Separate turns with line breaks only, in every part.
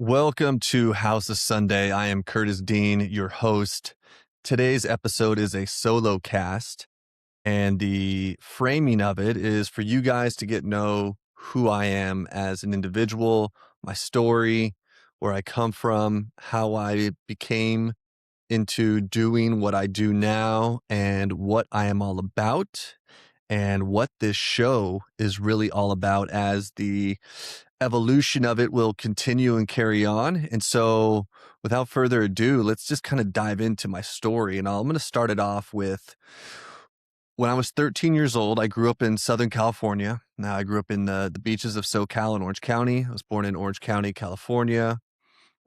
Welcome to House of Sunday. I am Curtis Dean, your host. Today's episode is a solo cast, and the framing of it is for you guys to get know who I am as an individual, my story, where I come from, how I became into doing what I do now, and what I am all about, and what this show is really all about as the evolution of it will continue and carry on. And so, without further ado, let's just kind of dive into my story. And I'm going to start it off with when I was 13 years old. I grew up in Southern California. Now, I grew up in the beaches of SoCal in Orange County. I was born in Orange County, California.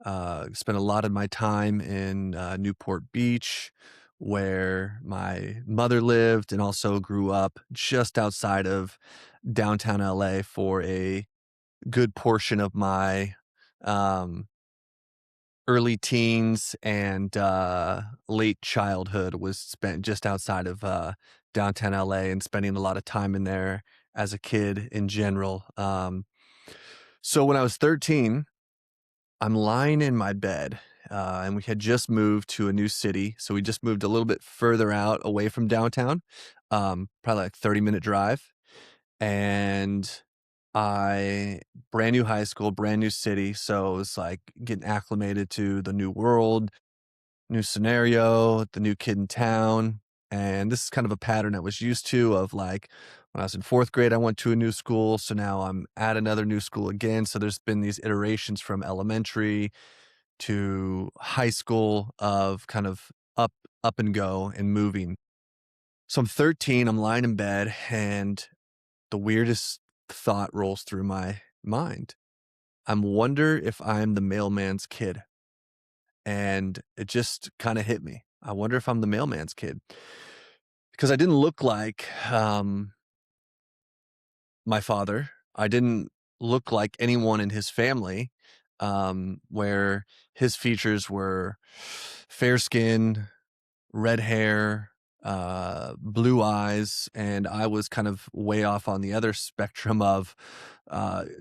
Spent a lot of my time in Newport Beach, where my mother lived, and also grew up just outside of downtown LA for a good portion of my um, early teens and late childhood was spent just outside of downtown LA and spending a lot of time in there as a kid in general. So when I was 13, I'm lying in my bed, and we had just moved to a new city. So we just moved a little bit further out away from downtown, probably like 30-minute drive. And brand new high school, brand new city. So it was like getting acclimated to the new world, new scenario, the new kid in town. And this is kind of a pattern I was used to of like when I was in fourth grade, I went to a new school. So now I'm at another new school again. So there's been these iterations from elementary to high school of kind of up and go and moving. So I'm 13, I'm lying in bed, and the weirdest thought rolls through my mind. I'm wonder if I'm the mailman's kid. And it just kind of hit me. I wonder if I'm the mailman's kid. Because I didn't look like my father. I didn't look like anyone in his family, where his features were fair skin, red hair, blue eyes, and I was kind of way off on the other spectrum of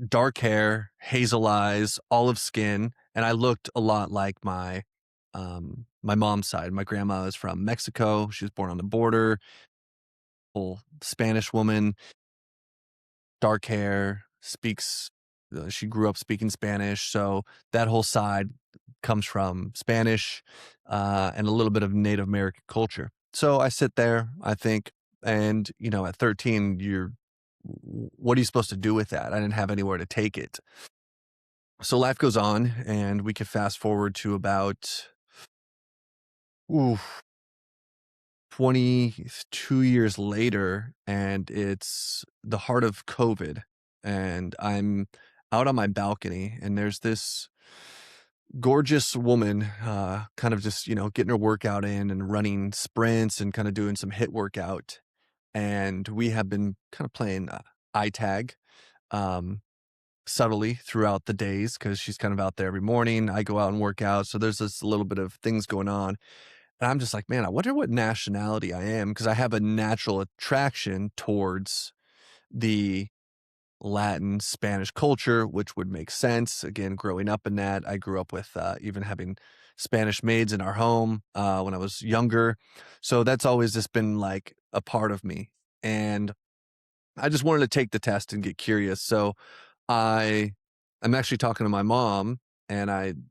dark hair, hazel eyes, olive skin, and I looked a lot like my mom's side. My grandma is from Mexico. She was born on the border. Full Spanish woman, dark hair, speaks. She grew up speaking Spanish, so that whole side comes from Spanish and a little bit of Native American culture. So I sit there, I think, and at 13, what are you supposed to do with that? I didn't have anywhere to take it. So life goes on, and we could fast forward to about 22 years later, and it's the heart of COVID, and I'm out on my balcony, and there's this gorgeous woman, kind of just, getting her workout in and running sprints and kind of doing some hit workout. And we have been kind of playing eye tag um, subtly throughout the days because she's kind of out there every morning. I go out and work out. So there's this little bit of things going on. And I'm just like, man, I wonder what nationality I am, because I have a natural attraction towards the Latin Spanish culture, which would make sense. Again, growing up in that, I grew up with even having Spanish maids in our home when I was younger. So that's always just been like a part of me. And I just wanted to take the test and get curious. So I'm actually talking to my mom, and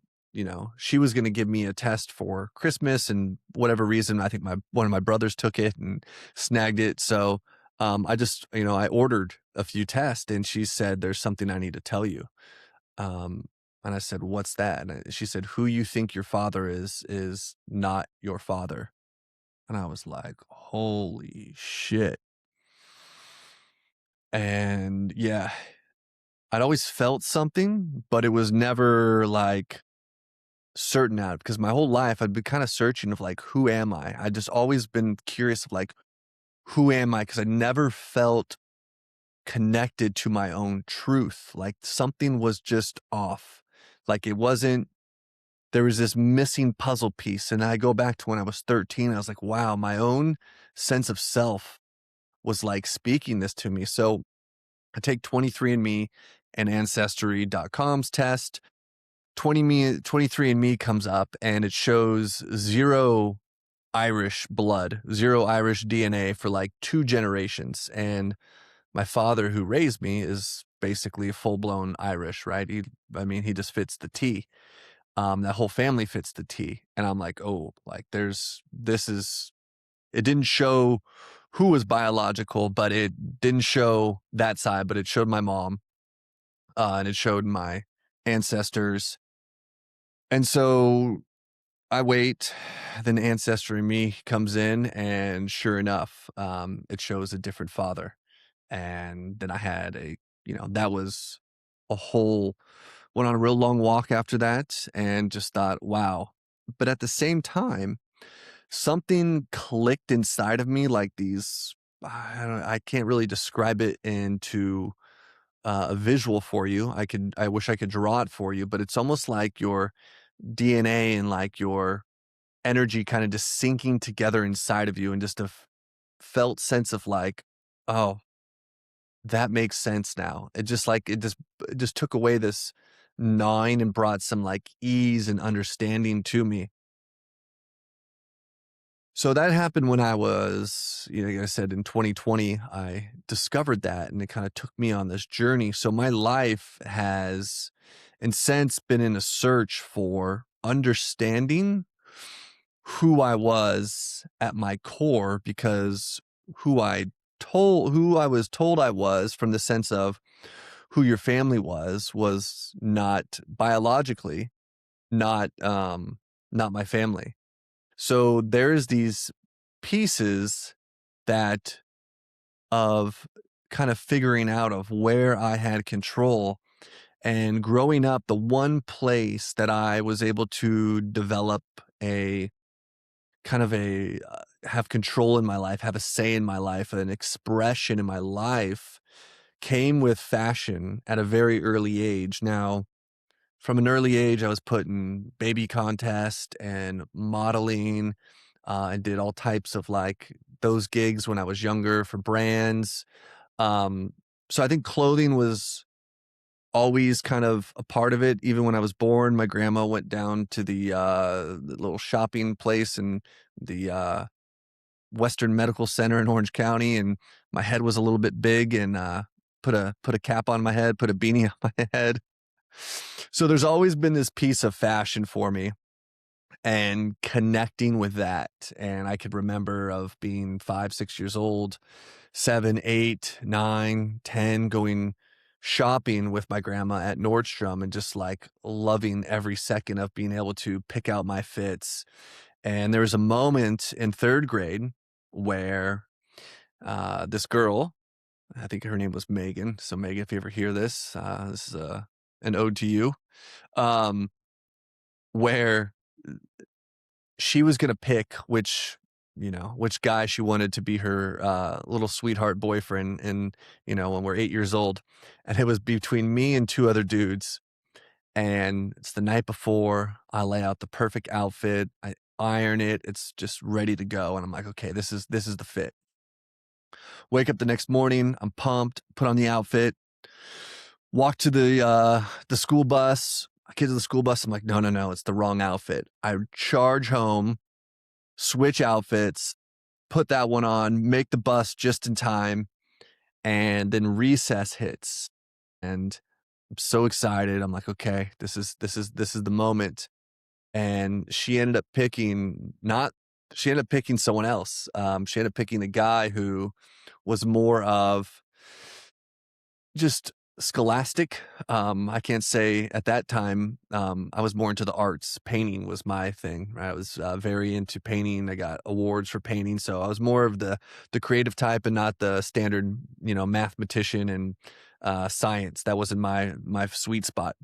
she was going to give me a test for Christmas, and whatever reason, I think one of my brothers took it and snagged it. So I just, I ordered a few tests, and she said, there's something I need to tell you. And I said, what's that? And she said, who you think your father is not your father. And I was like, holy shit. And yeah, I'd always felt something, but it was never like certain out, because my whole life I'd been kind of searching of like, who am I? I just always been curious of like, who am I? Because I never felt connected to my own truth. Like something was just off. Like there was this missing puzzle piece. And I go back to when I was 13, I was like, wow, my own sense of self was like speaking this to me. So I take 23andMe and Ancestry.com's test. 23andMe comes up and it shows zero Irish blood, zero Irish DNA for like 2 generations. And my father, who raised me, is basically full blown Irish, right? He just fits the T. That whole family fits the T. And I'm like, oh, like it didn't show who was biological, but it didn't show that side, but it showed my mom, and it showed my ancestors. And so I wait, then Ancestry Me comes in, and sure enough, it shows a different father. And then I had that was a whole, went on a real long walk after that and just thought, wow. But at the same time, something clicked inside of me, like I can't really describe it into a visual for you. I wish I could draw it for you, but it's almost like your DNA and like your energy kind of just sinking together inside of you, and just a felt sense of like, oh, that makes sense now. It just took away this gnawing and brought some like ease and understanding to me. So that happened when I was, like I said, in 2020, I discovered that, and it kind of took me on this journey. So my life has, in sense, been in a search for understanding who I was at my core, because who I was told I was, from the sense of who your family was not biologically, not my family. So there's these pieces that of kind of figuring out of where I had control. And growing up, the one place that I was able to develop a kind of have control in my life, have a say in my life, an expression in my life, came with fashion at a very early age. Now, from an early age, I was put in baby contest and modeling, and did all types of like those gigs when I was younger for brands. So I think clothing was always kind of a part of it. Even when I was born, my grandma went down to the little shopping place in the Western Medical Center in Orange County, and my head was a little bit big, and put a cap on my head, put a beanie on my head. So there's always been this piece of fashion for me and connecting with that. And I could remember of being 5, 6 years old, 7, 8, 9, 10, going shopping with my grandma at Nordstrom, and just like loving every second of being able to pick out my fits. And there was a moment in 3rd grade where this girl, I think her name was Megan. So Megan, if you ever hear this, this is an ode to you. Where she was going to pick which guy she wanted to be her little sweetheart boyfriend. And, when we're 8 years old, and it was between me and 2 other dudes. And it's the night before. I lay out the perfect outfit. I iron it. It's just ready to go. And I'm like, okay, this is the fit. Wake up the next morning. I'm pumped, put on the outfit, walk to the school bus. I get to the school bus. I'm like, no, it's the wrong outfit. I charge home, switch outfits, put that one on, make the bus just in time. And then recess hits, and I'm so excited. I'm like, okay, this is the moment. And she ended up picking someone else. She ended up picking a guy who was more of just scholastic. I can't say at that time. I was more into the arts. Painting was my thing, right? I was very into painting. I got awards for painting. So I was more of the creative type, and not the standard, mathematician and science. That wasn't my sweet spot.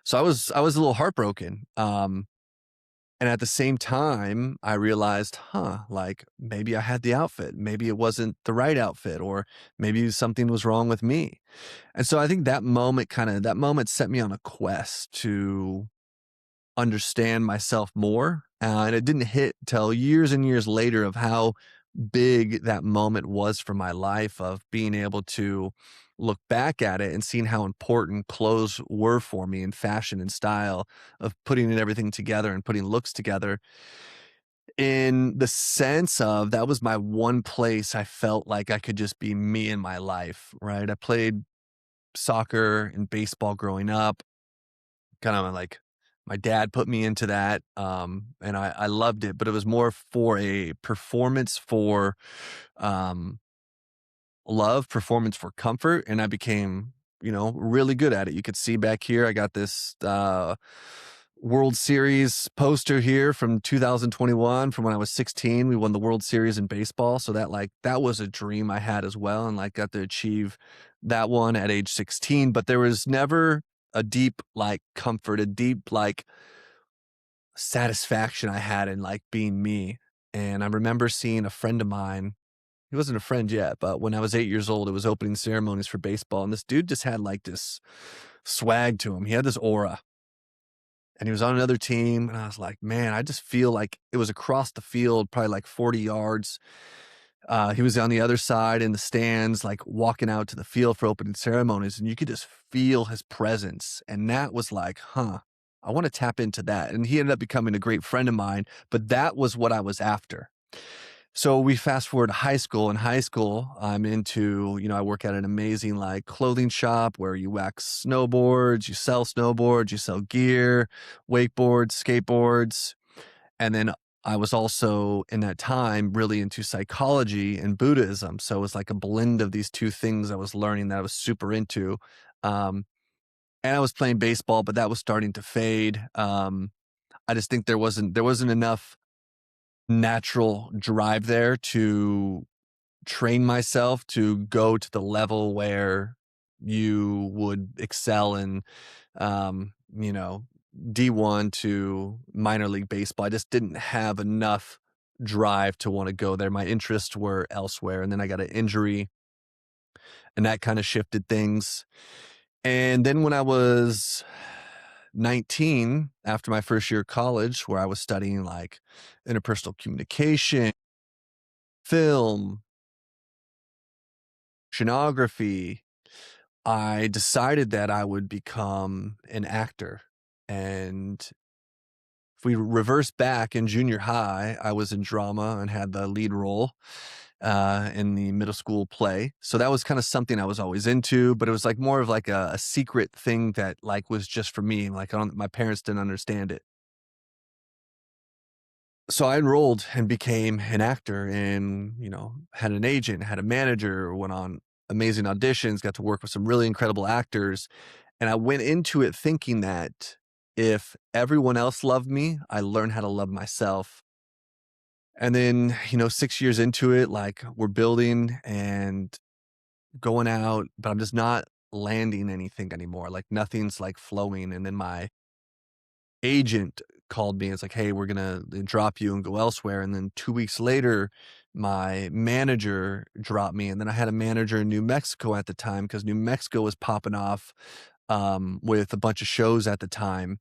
So I was a little heartbroken. And at the same time, I realized, like maybe I had the outfit, maybe it wasn't the right outfit, or maybe something was wrong with me. And so I think that moment set me on a quest to understand myself more. And it didn't hit till years and years later of how big that moment was for my life of being able to look back at it and seeing how important clothes were for me and fashion and style of putting everything together and putting looks together in the sense of that was my one place I felt like I could just be me in my life, right? I played soccer and baseball growing up, kind of like my dad put me into that, and I loved it, but it was more for a performance for um, love, performance for comfort, and I became, really good at it. You could see back here, I got this World Series poster here from 2021 from when I was 16. We won the World Series in baseball, so that was a dream I had as well, and like got to achieve that one at age 16. But there was never a deep like comfort, a deep like satisfaction I had in like being me. And I remember seeing a friend of mine, he wasn't a friend yet, but when I was 8 years old, it was opening ceremonies for baseball. And this dude just had like this swag to him. He had this aura and he was on another team. And I was like, man, I just feel like it was across the field, probably like 40 yards. He was on the other side in the stands, like walking out to the field for opening ceremonies. And you could just feel his presence. And that was like, I want to tap into that. And he ended up becoming a great friend of mine, but that was what I was after. So we fast forward to high school. In high school, I'm into, I work at an amazing like clothing shop where you wax snowboards, you sell gear, wakeboards, skateboards. And then I was also in that time really into psychology and Buddhism. So it was like a blend of these two things I was learning that I was super into. Um, and I was playing baseball, but that was starting to fade. I just think there wasn't enough natural drive there to train myself to go to the level where you would excel in, um, you know, D1 to minor league baseball. I just didn't have enough drive to want to go there. My interests were elsewhere. And then I got an injury and that kind of shifted things. And then when I was 19, after my first year of college, where I was studying like interpersonal communication, film, oceanography, I decided that I would become an actor. And if we reverse back in junior high, I was in drama and had the lead role in the middle school play. So that was kind of something I was always into, but it was like more of like a secret thing that like was just for me. Like my parents didn't understand it. So I enrolled and became an actor and, had an agent, had a manager, went on amazing auditions, got to work with some really incredible actors. And I went into it thinking that if everyone else loved me, I learned how to love myself. And then, 6 years into it, like we're building and going out, but I'm just not landing anything anymore. Like nothing's like flowing. And then my agent called me and it's like, hey, we're going to drop you and go elsewhere. And then 2 weeks later, my manager dropped me. And then I had a manager in New Mexico at the time because New Mexico was popping off with a bunch of shows at the time.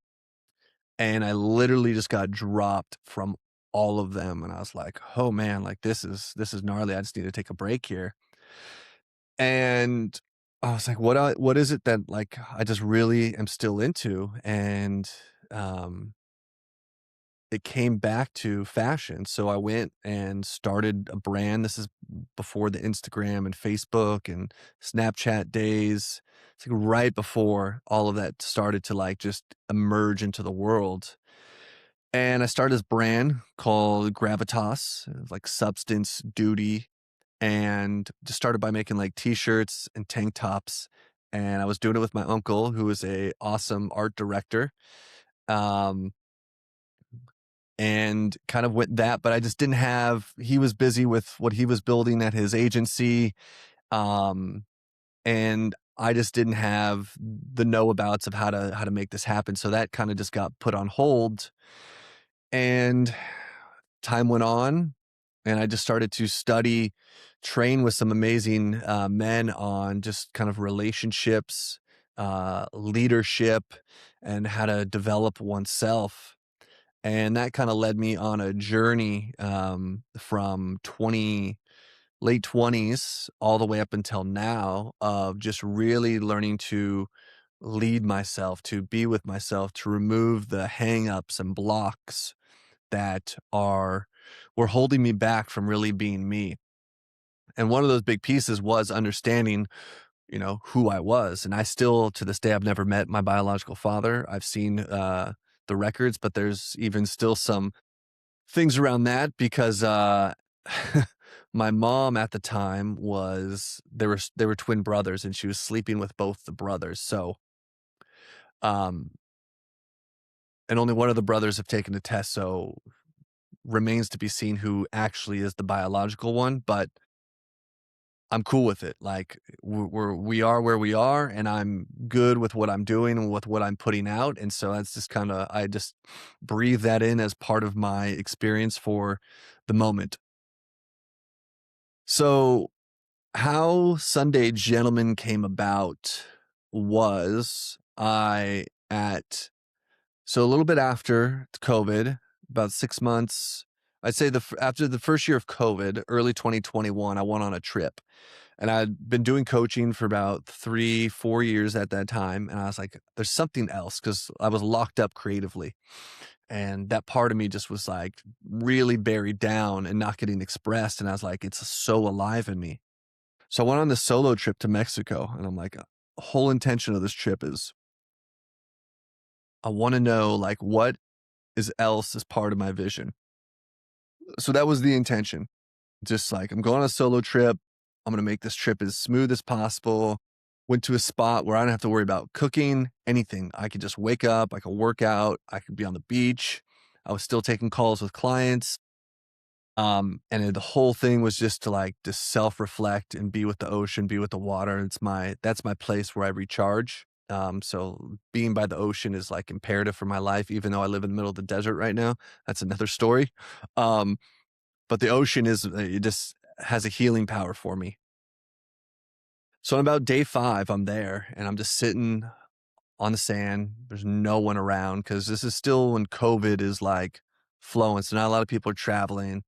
And I literally just got dropped from all of them. And I was like, oh man, like this is gnarly. I just need to take a break here. And I was like, what is it that like I just really am still into? And um it came back to fashion. So I went and started a brand. This is before the Instagram and Facebook and Snapchat days. It's like right before all of that started to like just emerge into the world. And I started this brand called Gravitas, like substance, duty, and just started by making like t-shirts and tank tops. And I was doing it with my uncle, who is a awesome art director. Um, and kind of went that, but I just didn't have, he was busy with what he was building at his agency. Um, and I just didn't have the know abouts of how to make this happen. So that kind of just got put on hold and time went on and I just started to study, train with some amazing men on just kind of relationships, leadership and how to develop oneself. And that kind of led me on a journey from late 20s all the way up until now of just really learning to lead myself, to be with myself, to remove the hang-ups and blocks that were holding me back from really being me. And one of those big pieces was understanding, who I was. And I still, to this day, I've never met my biological father. I've seen the records, but there's even still some things around that because my mom at the time they were twin brothers, and she was sleeping with both the brothers. So, um, and only one of the brothers have taken the test. So remains to be seen who actually is the biological one. But I'm cool with it. Like we are where we are, and I'm good with what I'm doing and with what I'm putting out. And so that's just I just breathe that in as part of my experience for the moment. So how Sunday Gentleman came about was so a little bit after COVID, about 6 months, I'd say after the first year of COVID, early 2021, I went on a trip. And I'd been doing coaching for about 3-4 years at that time. And I was like, there's something else, because I was locked up creatively. And that part of me just was like really buried down and not getting expressed. And I was like, it's so alive in me. So I went on this solo trip to Mexico. And I'm like, the whole intention of this trip is I want to know like what is part of my vision. So that was the intention. Just like, I'm going on a solo trip. I'm going to make this trip as smooth as possible. Went to a spot where I don't have to worry about cooking, anything. I could just wake up, I could work out, I could be on the beach. I was still taking calls with clients. And the whole thing was just to like to self-reflect and be with the ocean, be with the water. That's my place where I recharge. So being by the ocean is like imperative for my life, even though I live in the middle of the desert right now. That's another story. But the ocean it just has a healing power for me. So on about day 5, I'm there and I'm just sitting on the sand. There's no one around because this is still when COVID is like flowing. So not a lot of people are traveling.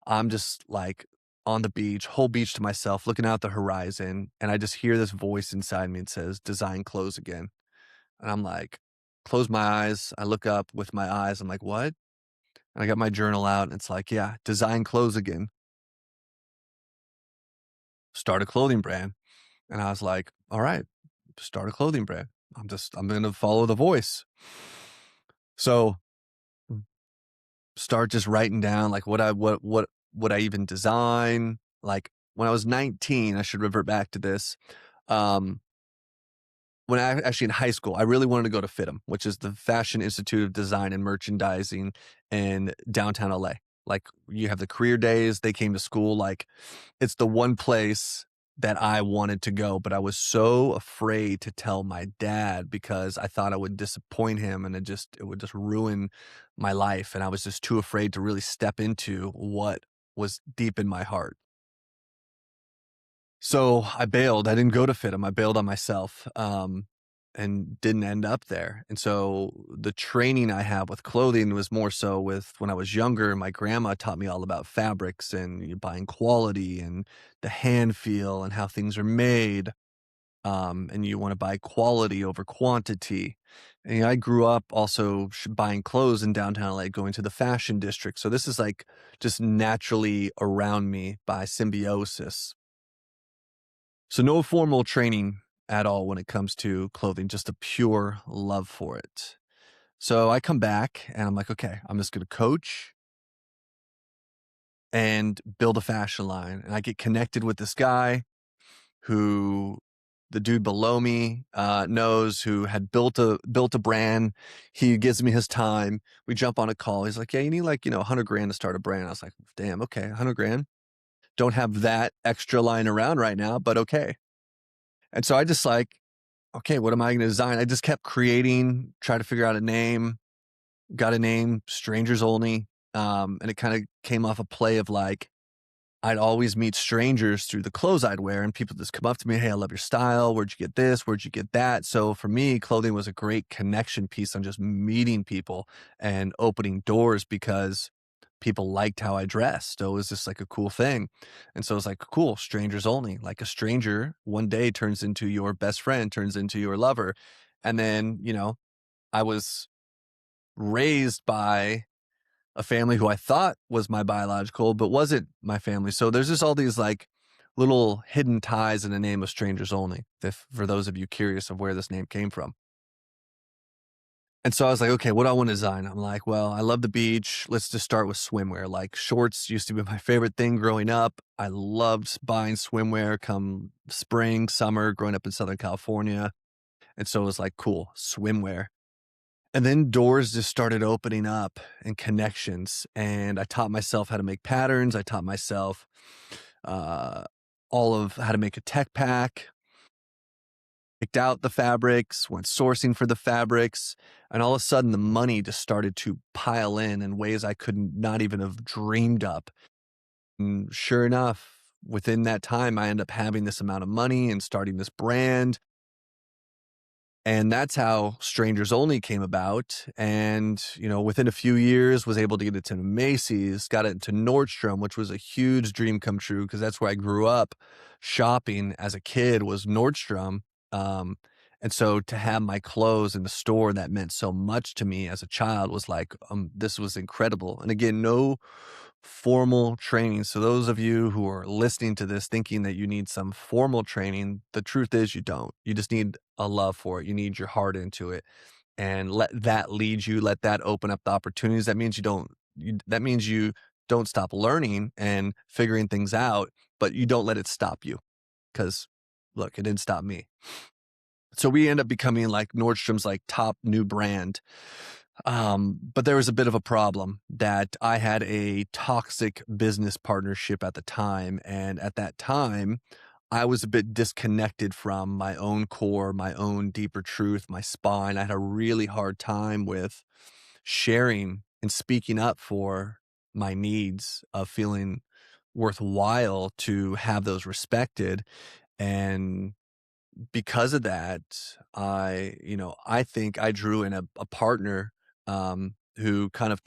I'm just like on the beach, whole beach to myself, looking out the horizon. And I just hear this voice inside me. It says, design close again. And I'm like, close my eyes. I look up with my eyes. I'm like, what? And I got my journal out and it's like, yeah, design clothes again. Start a clothing brand. And I was like, all right, start a clothing brand. I'm going to follow the voice. So start just writing down like what I even design. Like when I was 19, I should revert back to this. Um, when I actually in high school, I really wanted to go to FITM, which is the Fashion Institute of Design and Merchandising in downtown LA. Like you have the career days, they came to school. Like it's the one place that I wanted to go, but I was so afraid to tell my dad because I thought I would disappoint him and it would just ruin my life. And I was just too afraid to really step into what was deep in my heart. So I bailed. I didn't go to FITM. I bailed on myself, and didn't end up there. And so the training I have with clothing was more so with when I was younger. My grandma taught me all about fabrics and buying quality and the hand feel and how things are made. And you want to buy quality over quantity. And I grew up also buying clothes in downtown LA, going to the fashion district. So this is like just naturally around me by symbiosis. So no formal training at all when it comes to clothing, just a pure love for it. So I come back and I'm like, okay, I'm just going to coach and build a fashion line. And I get connected with this guy who the dude below me knows, who had built a brand. He gives me his time. We jump on a call. He's like, yeah, you need like, 100 grand to start a brand. I was like, damn, okay, 100 grand. Don't have that extra lying around right now, but okay. And so I just like, okay, what am I going to design? I just kept creating, try to figure out a name, got a name, Strangers Only. And it kind of came off a play of like I'd always meet strangers through the clothes I'd wear, and people just come up to me, "Hey, I love your style. Where'd you get this? Where'd you get that?" So for me, clothing was a great connection piece on just meeting people and opening doors because people liked how I dressed. So it was just like a cool thing. And so it's like, cool, strangers only. Like a stranger one day turns into your best friend, turns into your lover. And then, I was raised by a family who I thought was my biological, but wasn't my family. So there's just all these like little hidden ties in the name of strangers only, if for those of you curious of where this name came from. And so I was like, okay, what do I want to design? I'm like, well, I love the beach. Let's just start with swimwear. Like shorts used to be my favorite thing growing up. I loved buying swimwear come spring, summer, growing up in Southern California. And so it was like, cool, swimwear. And then doors just started opening up and connections. And I taught myself how to make patterns. I taught myself uh, all of how to make a tech pack, picked out the fabrics, went sourcing for the fabrics. And all of a sudden, the money just started to pile in ways I could not even have dreamed up. And sure enough, within that time, I ended up having this amount of money and starting this brand. And that's how Strangers Only came about. And, within a few years was able to get it into Macy's, got it into Nordstrom, which was a huge dream come true because that's where I grew up shopping as a kid was Nordstrom. Um, and so to have my clothes in the store that meant so much to me as a child was like, this was incredible. And again, no formal training. So those of you who are listening to this thinking that you need some formal training, the truth is you don't. You just need a love for it. You need your heart into it and let that lead you, let that open up the opportunities. That means you don't stop learning and figuring things out, but you don't let it stop you. Cause look, it didn't stop me. So we end up becoming like Nordstrom's like top new brand. But there was a bit of a problem that I had a toxic business partnership at the time. And at that time, I was a bit disconnected from my own core, my own deeper truth, my spine. I had a really hard time with sharing and speaking up for my needs of feeling worthwhile to have those respected. And because of that, I think I drew in a partner who kind of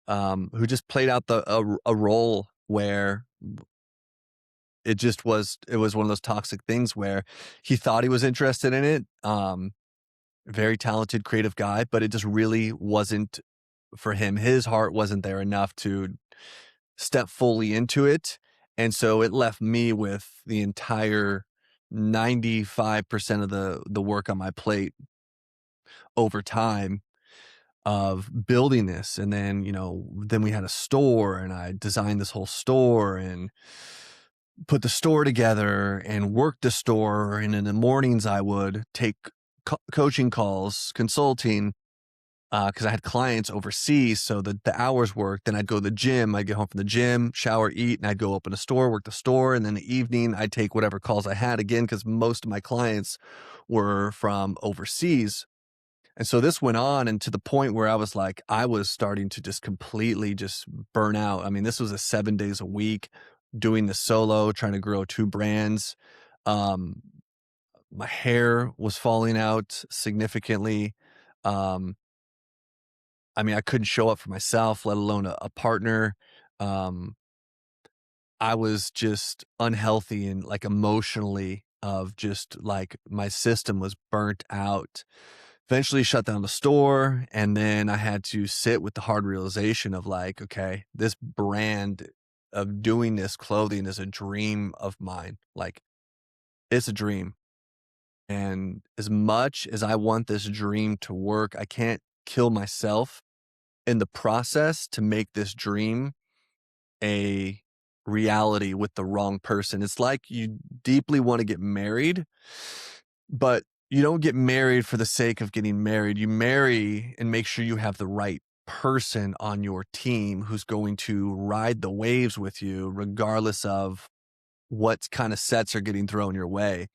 who just played out a role where it was one of those toxic things where he thought he was interested in it. Very talented, creative guy, but it just really wasn't for him. His heart wasn't there enough to step fully into it. And so it left me with the entire 95% of the work on my plate over time of building this. And then, then we had a store and I designed this whole store and put the store together and worked the store. And in the mornings I would take coaching calls, consulting, because I had clients overseas. So the hours worked. Then I'd go to the gym. I'd get home from the gym, shower, eat, and I'd go open a store, work the store. And then the evening, I'd take whatever calls I had again, because most of my clients were from overseas. And so this went on and to the point where I was starting to just completely just burn out. I mean, this was 7 days a week doing the solo, trying to grow two brands. Um, my hair was falling out significantly. Um, I mean, I couldn't show up for myself, let alone a partner. Um, I was just unhealthy and like emotionally of just like my system was burnt out. Eventually shut down the store. And then I had to sit with the hard realization of like, okay, this brand of doing this clothing is a dream of mine. Like it's a dream. And as much as I want this dream to work, I can't kill myself in the process to make this dream a reality with the wrong person. It's like you deeply want to get married, but you don't get married for the sake of getting married. You marry and make sure you have the right person on your team who's going to ride the waves with you, regardless of what kind of sets are getting thrown your way.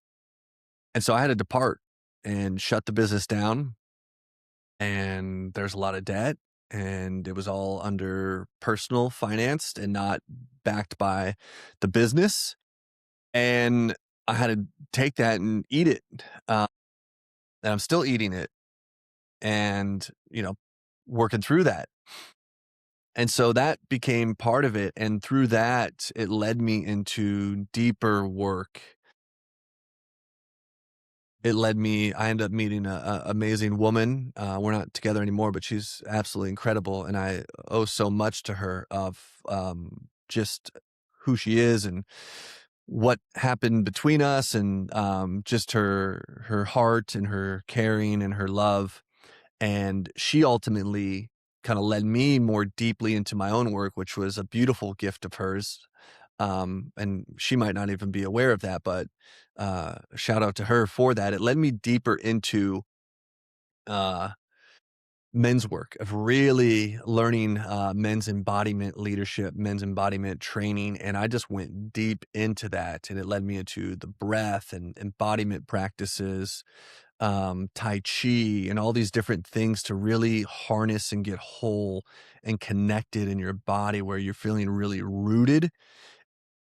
And so I had to depart and shut the business down. And there's a lot of debt. and it was all under personal financed and not backed by the business. And I had to take that and eat it. Uh, and I'm still eating it and, working through that. And so that became part of it. And through that, it led me into deeper work. I ended up meeting a amazing woman. We're not together anymore, but she's absolutely incredible. And I owe so much to her of just who she is and what happened between us, and just her heart and her caring and her love. And she ultimately kind of led me more deeply into my own work, which was a beautiful gift of hers. And she might not even be aware of that, but shout out to her for that. It led me deeper into uh, men's work, of really learning men's embodiment leadership, men's embodiment training. And I just went deep into that, and it led me into the breath and embodiment practices, Tai Chi, and all these different things to really harness and get whole and connected in your body, where you're feeling really rooted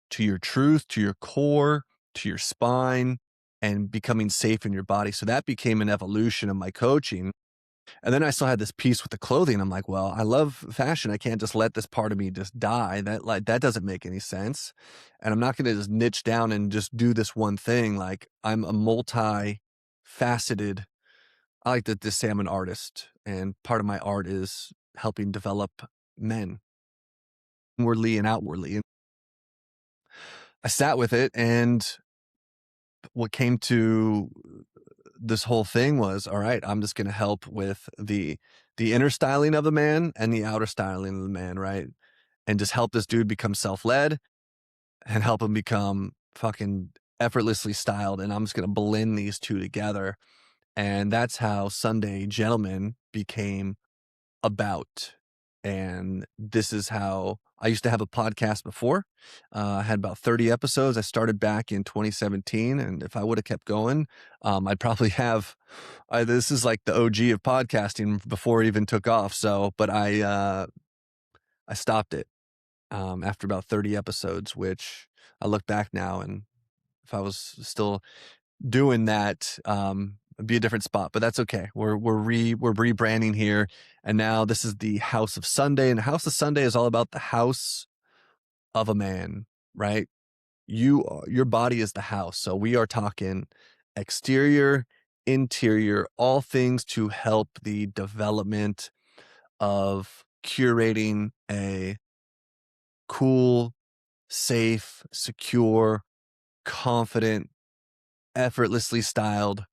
to your truth, to your core, to your spine, and becoming safe in your body. So that became an evolution of my coaching. And then I still had this piece with the clothing. I'm like, well, I love fashion. I can't just let this part of me just die. That doesn't make any sense. And I'm not going to just niche down and just do this one thing. Like, I'm a multi-faceted. I like to just say I'm an artist, and part of my art is helping develop men inwardly and outwardly. And I sat with it, and what came to this whole thing was, all right, I'm just going to help with the inner styling of the man and the outer styling of the man, right? And just help this dude become self-led and help him become fucking effortlessly styled. And I'm just going to blend these two together. And that's how Sunday Gentleman became about. And this is how I used to have a podcast before. I had about 30 episodes. I started back in 2017. And if I would have kept going, I'd probably have, this is like the OG of podcasting before it even took off. So, but I stopped it after about 30 episodes, which I look back now, and if I was still doing that, it'd be a different spot, but that's okay. We're rebranding here, and now this is the House of Sunday, and the House of Sunday is all about the house of a man, right? Your body is the house, so we are talking exterior, interior, all things to help the development of curating a cool, safe, secure, confident, effortlessly styled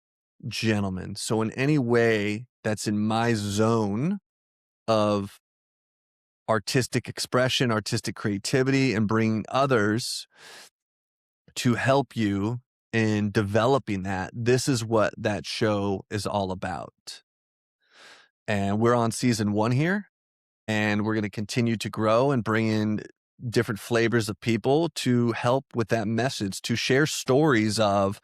gentleman. So in any way that's in my zone of artistic expression, artistic creativity, and bringing others to help you in developing that, this is what that show is all about. And we're on season 1 here, and we're going to continue to grow and bring in different flavors of people to help with that message, to share stories of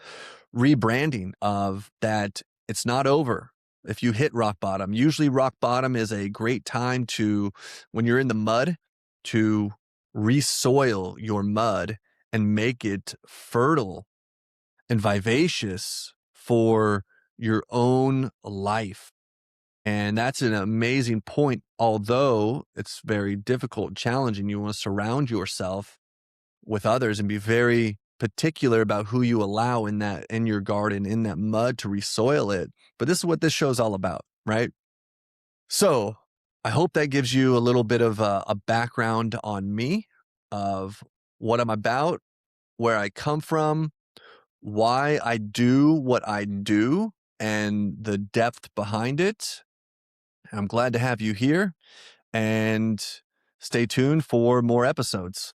rebranding, of that it's not over. If you hit rock bottom, usually rock bottom is a great time to, when you're in the mud, to resoil your mud and make it fertile and vivacious for your own life. And that's an amazing point. Although it's very difficult and challenging, you want to surround yourself with others and be very particular about who you allow in your garden, in that mud, to resoil it. But this is what this show is all about, right? So I hope that gives you a little bit of a background on me, of what I'm about, where I come from, why I do what I do, and the depth behind it. I'm glad to have you here, and stay tuned for more episodes.